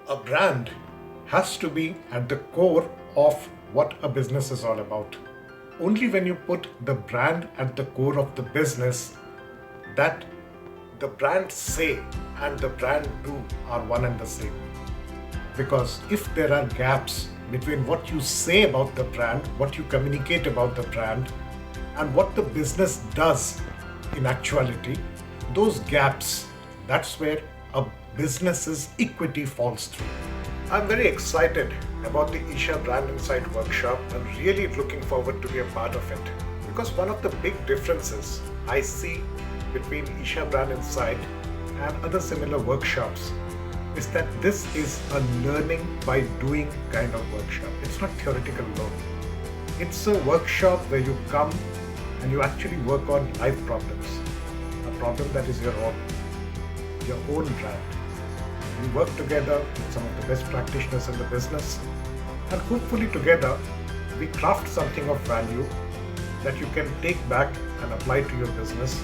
A brand has to be at the core of what a business is all about. Only when you put the brand at the core of the business, that the brand say and the brand do are one and the same. Because if there are gaps between what you say about the brand, what you communicate about the brand, and what the business does in actuality, those gaps, that's where a business's equity falls through. I'm very excited about the Isha Brand Insight workshop and really looking forward to be a part of it. Because one of the big differences I see between Isha Brand Insight and other similar workshops is that this is a learning by doing kind of workshop. It's not theoretical learning. It's a workshop where you come and you actually work on life problems. A problem that is your own brand. We work together with some of the best practitioners in the business, and hopefully together we craft something of value that you can take back and apply to your business